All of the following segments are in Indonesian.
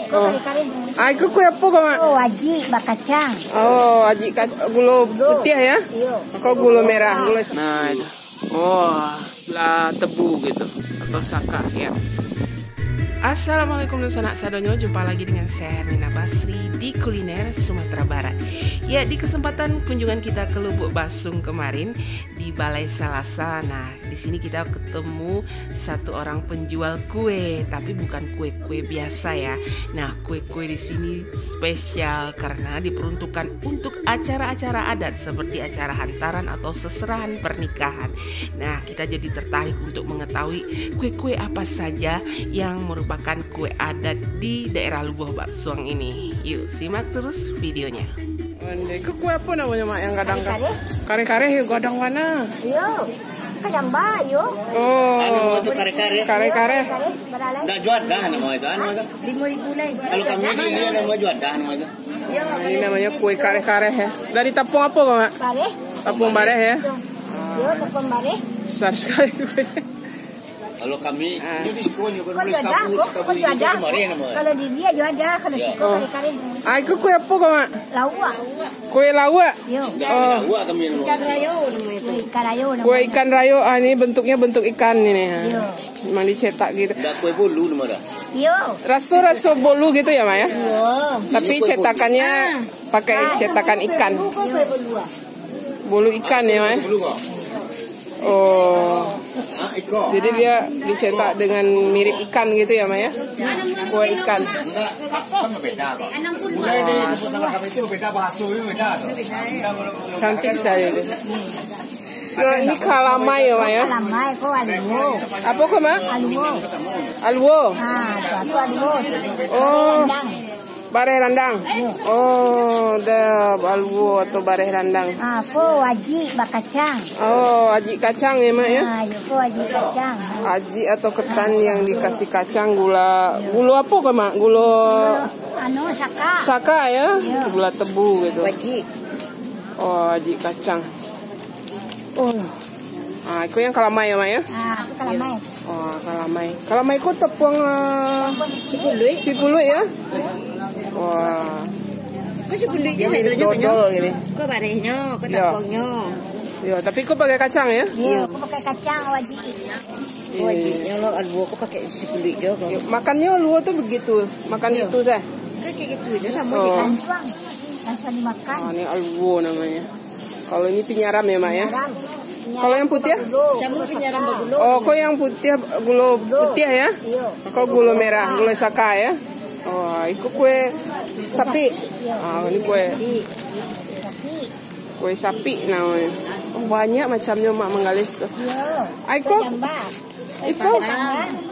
Oh. Ah, itu kue apa kau mak? Oh, aji bakacang. Oh, aji gula putih ya? Iya. Kau gula merah, gula. Nah, itu. Oh, lah tebu gitu atau saka ya. Assalamualaikum dan sanak sadonyo, jumpa lagi dengan saya Hermina Basri di Kuliner Sumatera Barat. Ya, di kesempatan kunjungan kita ke Lubuk Basung kemarin di Balai Salasa. Nah, di sini kita ketemu satu orang penjual kue, tapi bukan kue-kue biasa ya. Nah, kue-kue di sini spesial karena diperuntukkan untuk acara-acara adat seperti acara hantaran atau seserahan pernikahan. Nah, kita jadi tertarik untuk mengetahui kue-kue apa saja yang merupakan kue adat di daerah Lubuk Basung ini. Yuk simak terus videonya. Itu kue apa namanya mak yang kadang kare-kare yuk kadang mana? Yo, kadang bayo. Oh, itu kare-kare. Kare-kare. Nggak juadah nama itu, anu itu. 5.000 lagi. Kalau kami ini nama juadah nama itu. Yo, Nah, ini namanya kue kare-kare ya. Dari tepung apa kok mak? bare. Tepung bareh ya. Yo, tepung bare. Besar sekali kue. Kalau kami ini di sekolah Kau boleh juadah, kau juadah. kemarin nama. Kalau di dia juadah, kalau di kau kare-kare. Ah, itu kue apa kok mak? Lawa. Kue lawa. Yo. Nggak tahu kami nama. Ikan rayo namanya. Ikan rayo namanya. Kue ikan rayo. Ah, ini bentuknya bentuk ikan ini. Yo. Memang dicetak gitu. Nggak kue bolu nama dah. Yo. Raso bolu gitu ya mak ya? Yo. Tapi cetakannya pakai cetakan ikan. Kau kue berdua. Bulu ikan ya mak ya? Bolu kok. Oh, Iko. jadi dia dicetak dengan mirip ikan gitu ya mak ya? Kue ikan. Enggak, kan beda kok. Mulai dari nama kami itu beda bahasa itu beda. Cantik sekali itu. Nah, ini kalamay ya mak ya? Kalamay ko aluwo. Apa kok mak? Aluwo. Alwo. Ah, itu aluwo. Oh, Rendang. bareh randang. Oh, dah alwo atau bareh randang. Ah, ko aji bakacang. Oh, aji kacang ya mak ya? Ah, yo ko aji kacang. Aji atau ketan yang dikasih kacang, gula apa kok mak? Gula Anu saka. saka ya? Gula tebu gitu. Aji. Oh, aji kacang. Oh. Ah, itu yang kalamay ya mak ya? Ah, itu kalamay. Oh, kalamay. Kalamay ko tepung sipuluy ya? Wah. Ko sipuluy je Ini dodol gini. Ko barehnya, ko Ya. tepungnya. Ya, tapi kok pakai kacang ya? Iya, ko pakai kacang aji. Iya. Kalau aluwo ko pakai sipuluy je ko. Ya, makannya luo tuh begitu. Makan itu saya. Kayak gitu aja sama Oh. ikan suang. Langsung dimakan. Oh, ini alwo namanya. Kalau ini pinyaram ya mak ya? Garam. Kalau yang putih ya? Campur penyaram bagulo. Oh, kok yang putih gula putih ya? Iya. Kok gula merah, gula saka ya? Oh, itu kue sapi. Ah, ini kue Tapi sapi namanya. Oh, banyak macamnya mak menggalis tuh. iya. Aiko, Jambak. Iko,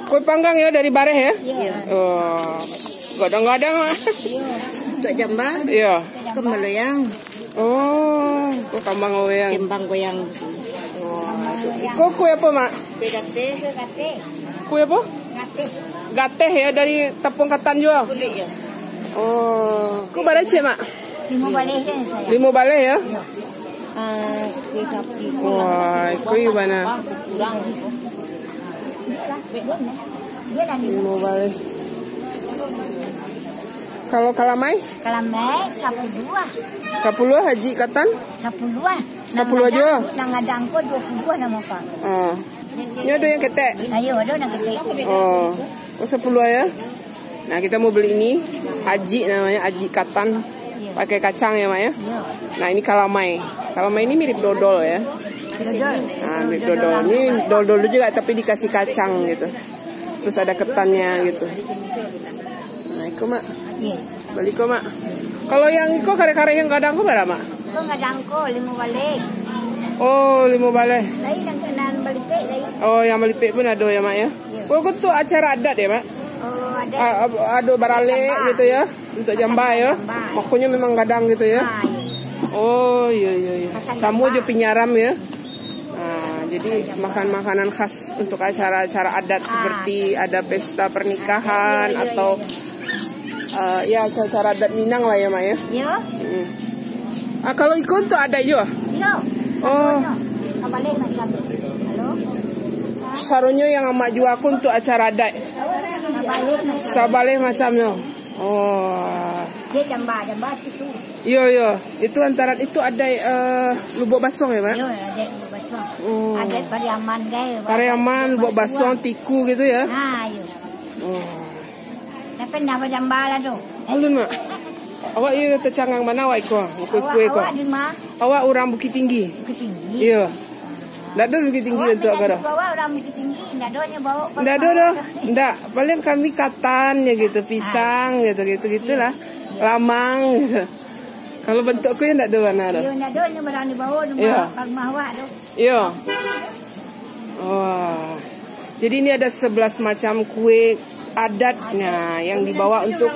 kue panggang ya dari bareh ya? Iya. Oh, gadang-gadang mak. Untuk jambak, Iya. kemaloyang, Oh, kue kambang loyang. kembang goyang. Kok kue apa mak? Gate. Kue apa? Gateh ya dari tepung ketan juga. Kulit ya. Oh, kok bareh sih mak? 5 balai kan saya. 5 baleh ya? Kue sapi. Wah, itu gimana? Kurang. Dia dah ni. 5 baleh. Kalau kalamay? Kalamay 12. 10 haji katan? 10. 10 aja. Nang adang ko 20 nama pak. Oh. Ini ada yang ketek. Ayo ada nak ketik. Oh, 10 ya. Nah, kita mau beli ini aji namanya, aji katan. Pakai kacang ya, Mak ya. Iya. Nah, ini kalamay. Kalamay ini mirip dodol ya. Dodol. Nah, mirip dodol. Ini dodol juga tapi dikasih kacang gitu. Terus ada ketannya gitu. Nah, itu Mak. Iya. Beli kok, Mak. Kalau yang itu kare-kare yang kadang kok berapa, Mak? Ko ngadang ko 5 balai. Oh, 5 baleh. Lain nang kanan balik lain. Oh, yang melipik pun ada ya, Mak ya. Oh, itu tuh acara adat ya, Mak? Oh ada. Ada barale gitu ya. Untuk jambak ya. Makanya memang kadang gitu ya. Ah, iya. Oh, iya. Sama juga pinyaram ya. Nah, jadi makan makanan khas untuk acara-acara adat seperti ada pesta pernikahan atau ya acara adat Minang lah ya, Mak ya. Yo. Ah, kalau ikut tuh ada juga. Yo. Oh, Kabalik macam. Halo. sarunya yang amak jual aku untuk acara adat. Kabalik macam. Sabaleh macamnya. Oh. Dia jambar itu. Iya. Itu antara itu ada lubuk basong ya, Pak? Iya, ada lubuk basong. Ada Pariaman guys. Pariaman, lubuk basong, tiku gitu ya? Nah, iya. Tapi nama jambar lah tu. Alun, Mak. Awak iya tercangang mana awak iko? Kue ko. Awak di mana? Awak orang Bukit Tinggi. Bukit Tinggi. Iya. Ndak ada Bukit Tinggi untuk agara. Awak orang Bukit Tinggi, ndak ada bawa. Ndak ada. Ndak, paling kami katan ya gitu, pisang gitu-gitulah. Lamang gitu. Kalau bentuk kuih ndak ada warna ada. Iya, ndak ada yang berani bawa rumah awak tu. Iya. Wah. Jadi ini ada 11 macam kue adatnya yang dibawa untuk.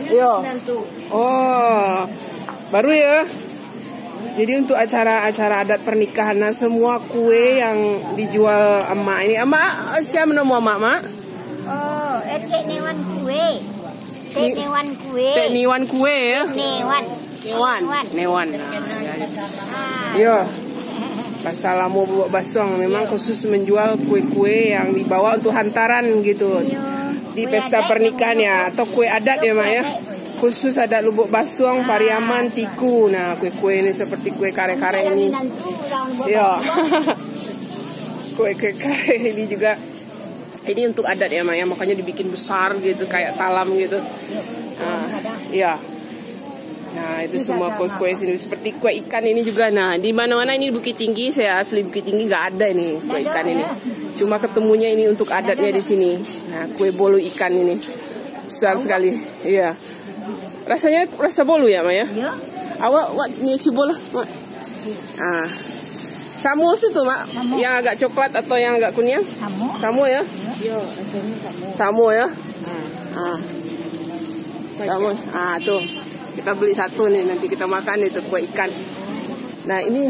Iya. Oh. Baru ya. Jadi untuk acara-acara adat pernikahan, nah semua kue yang dijual emak ini, emak siapa nama emak, Mak? Oh, Tek Newan kue. Tek Newan kue. Tek Newan kue ya? Newan. Iya. Pasal Lamu Bubuk Basong memang khusus menjual kue-kue yang dibawa untuk hantaran gitu. Di pesta pernikahan ya, atau kue adat ya, Mak ya. Khusus ada lubuk basong, Pariaman, tiku. Nah, kue-kue ini seperti kue kare-kare ini. Iya. Kue-kue kare ini juga. Ini untuk adat ya, Mak ya. Makanya dibikin besar gitu, kayak talam gitu. Iya. Nah, itu semua kue-kue sini seperti kue ikan ini juga. Nah, di mana-mana ini Bukit Tinggi, saya asli Bukit Tinggi nggak ada ini kue ikan ini. Cuma ketemunya ini untuk adatnya di sini. Nah, kue bolu ikan ini besar sekali. Iya. Rasanya rasa bolu ya, Mak ya? Iya. Awak nyeci bola, Mak. Samu situ, Mak. Samu. Yang agak coklat atau yang agak kuning? Samu ya? Iya, samu ya. Samu. Tuh. Kita beli satu nih, nanti kita makan itu kue ikan. Nah, ini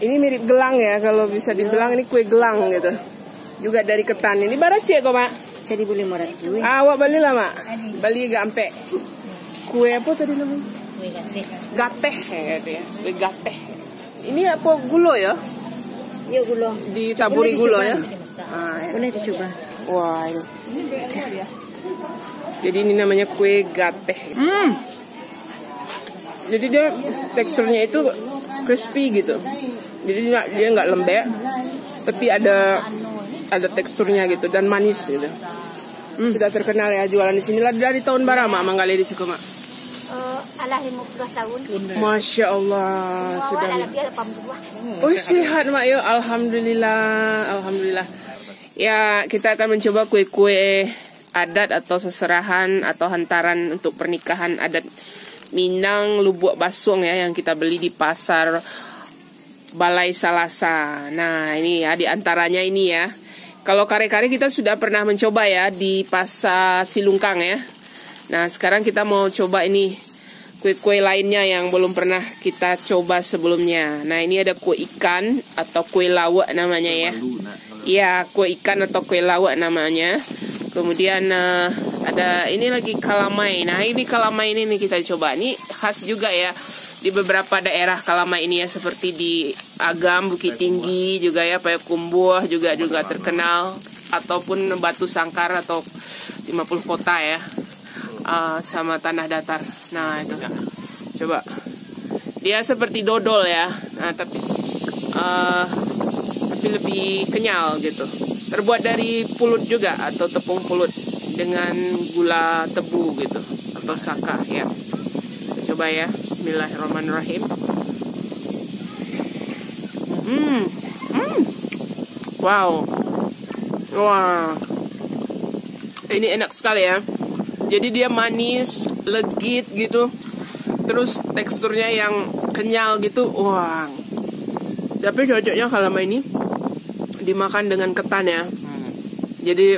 mirip gelang ya, kalau bisa dibilang ini kue gelang gitu. Juga dari ketan. Ini baraci ya kok, Mak? Jadi boleh murah duit. Awak beli lah, Mak. Beli gampe. Kue apa tadi namanya? Kue gateh. Gateh ya, kue gateh. Ini apa gulo ya? Iya, gulo. Ditaburi gulo ya? Boleh dicoba. Wah, ini. Jadi ini namanya kue gateh. Jadi dia teksturnya itu crispy gitu. Jadi dia nggak lembek, tapi ada teksturnya gitu dan manis gitu. Sudah terkenal ya jualan di sini. Dari tahun berapa Mak manggali di situ, Mak? Alah 50 tahun. Masya Allah sudah. Oh sehat Mak ya, alhamdulillah. Ya kita akan mencoba kue-kue adat atau seserahan atau hantaran untuk pernikahan adat Minang Lubuk Basong ya, yang kita beli di pasar Balai Salasa. Nah ini ya, diantaranya ini ya. Kalau kare-kare kita sudah pernah mencoba ya di pasar Silungkang ya. Nah sekarang kita mau coba ini kue-kue lainnya yang belum pernah kita coba sebelumnya. Nah ini ada kue ikan atau kue lawak namanya ya. Iya, kue ikan atau kue lawak namanya. Kemudian ada ini lagi kalamai. Nah ini kalamai ini nih kita coba. Ini khas juga ya di beberapa daerah kalamai ini ya, seperti di Agam, Bukit Tinggi juga ya, Payakumbuh juga terkenal, ataupun Batu Sangkar atau 50 Kota ya, sama Tanah Datar. Nah itu coba dia seperti dodol ya. Nah tapi lebih kenyal gitu. Terbuat dari pulut juga atau tepung pulut dengan gula tebu gitu atau saka ya. Coba ya, bismillahirrahmanirrahim. Wow. Wah. Ini enak sekali ya. Jadi dia manis, legit gitu. Terus teksturnya yang kenyal gitu. Wah. Tapi cocoknya kalau ini dimakan dengan ketan ya. Jadi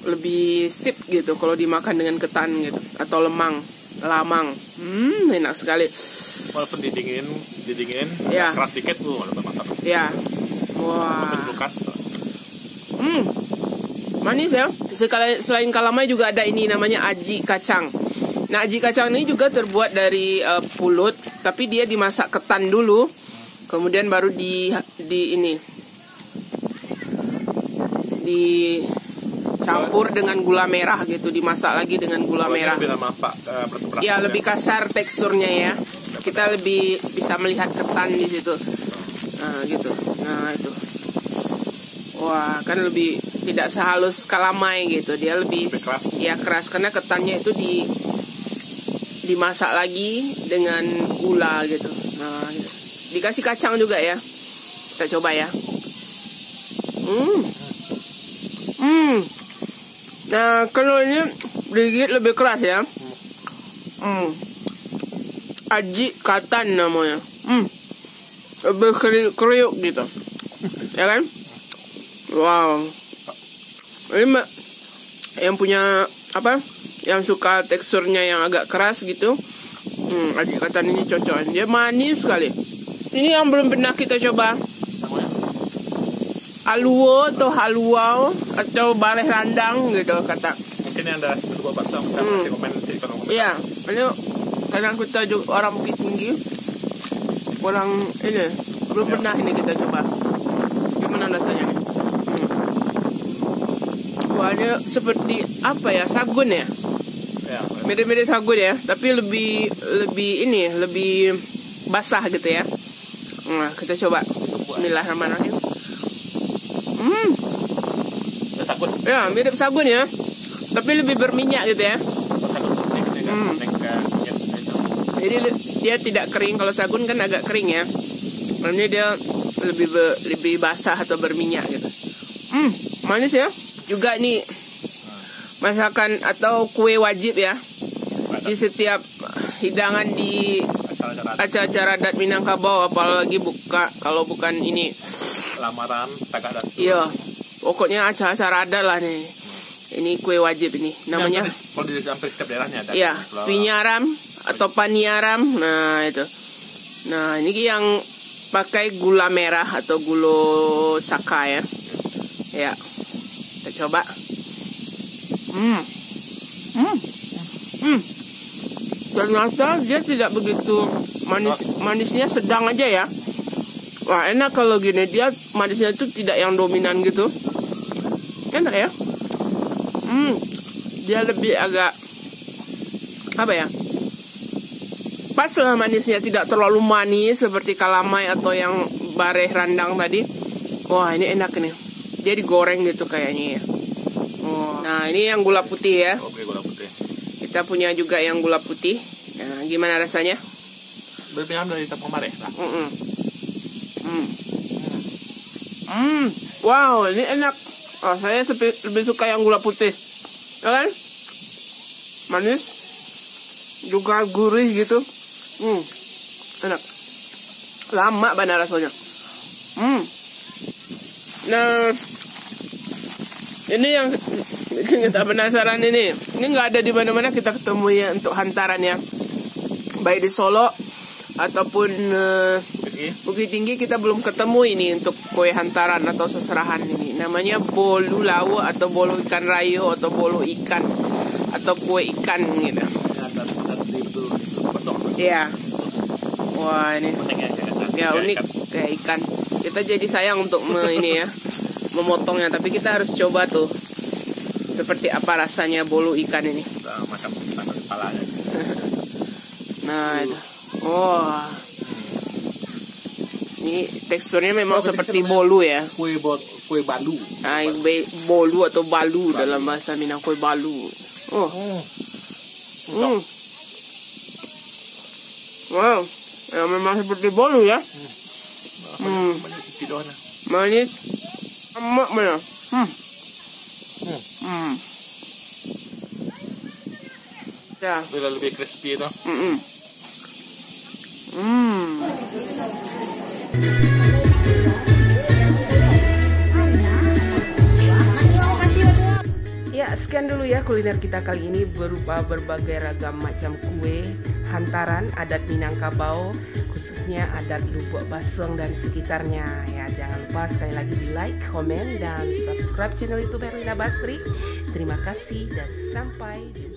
lebih sip gitu kalau dimakan dengan ketan gitu atau lamang. Enak sekali. Walaupun didingin ya. Keras dikit mantap. Ya. Wah. Manis ya. Selain kalamai juga ada ini namanya aji kacang. Nah, aji kacang ini juga terbuat dari pulut, tapi dia dimasak ketan dulu. Kemudian baru campur dengan gula merah gitu, dimasak lagi dengan gula merah. Ya, lebih kasar teksturnya ya. Kita lebih bisa melihat ketan di situ. Nah, gitu. Nah, itu. Wah, kan lebih tidak sehalus kalamay gitu. Dia lebih keras. Ya, keras karena ketannya itu dimasak lagi dengan gula gitu. Nah, gitu. Dikasih kacang juga ya. Kita coba ya. Nah, kalau ini digigit lebih keras ya. Aji katan namanya. Lebih kriuk gitu. Ya kan? Wow. Ini yang punya apa? Yang suka teksturnya yang agak keras gitu. Aji katan ini cocok. Dia manis sekali. Ini yang belum pernah kita coba. Aluo atau haluau atau baleh randang gitu kata. Mungkin yang ada kedua bahasa bisa komen di kolom komentar. Iya, ini karena kita juga orang Bukit Tinggi, orang ini belum pernah ini kita coba. Gimana rasanya nih? Wah, ini seperti apa ya, sagun ya? Mirip-mirip sagun ya, tapi lebih basah gitu ya. Nah, kita coba. Bismillahirrahmanirrahim. Sagun. Ya, mirip sagun ya, tapi lebih berminyak gitu ya. Jadi dia tidak kering. Kalau sagun kan agak kering ya. Ini dia lebih basah atau berminyak gitu. Manis ya. Juga nih masakan atau kue wajib ya di setiap hidangan di acara-acara adat Minangkabau, apalagi kalau bukan ini lamaran tagak adat. Iya, pokoknya acara-acara adat lah nih. Ini kue wajib ini. Namanya kalau di hampir setiap daerahnya ada. Iya, pinyaram atau paniaram. Nah, itu. Nah, ini yang pakai gula merah atau gula saka ya. Ya. Kita coba. Ternyata dia tidak begitu manis, manisnya sedang aja ya. Wah, enak kalau gini. Dia manisnya itu tidak yang dominan gitu. Enak ya. Dia lebih agak apa ya? Pas lah manisnya, tidak terlalu manis seperti kalamay atau yang bareh randang tadi. Wah, ini enak nih. Dia digoreng gitu kayaknya ya. Oh, nah ini yang gula putih ya. Oke, gula putih. Kita punya juga yang gula putih. Nah, gimana rasanya? Berbeda dari tepung bareh lah. Wow, ini enak. Oh, saya lebih suka yang gula putih. Ya kan? Manis. Juga gurih gitu. Enak. Lama banget rasanya. Nah, ini yang kita penasaran ini. Ini nggak ada di mana-mana kita ketemu ya untuk hantaran ya. Baik di Solo ataupun Bukit Tinggi kita belum ketemu ini untuk kue hantaran atau seserahan ini. Namanya bolu lawo atau bolu ikan rayo atau bolu ikan atau kue ikan gitu. Iya. Wah, ini. Ya, unik kayak ikan. Kita jadi sayang untuk ini ya, memotongnya, tapi kita harus coba tuh seperti apa rasanya bolu ikan ini. Makan kepalanya. Nah, itu. Wah. Ini teksturnya memang seperti bolu ya. Kue balu. Nah, bolu atau balu dalam bahasa Minang, kue balu. Wow, ya memang seperti bolu ya. Manis, emak mana? Ya. Lebih crispy itu. Ya, sekian dulu ya kuliner kita kali ini berupa berbagai ragam macam kue hantaran adat Minangkabau, khususnya adat Lubuk Basong dan sekitarnya. Ya, jangan lupa sekali lagi di like, komen, dan subscribe channel YouTube Erlina Basri. Terima kasih dan sampai jumpa.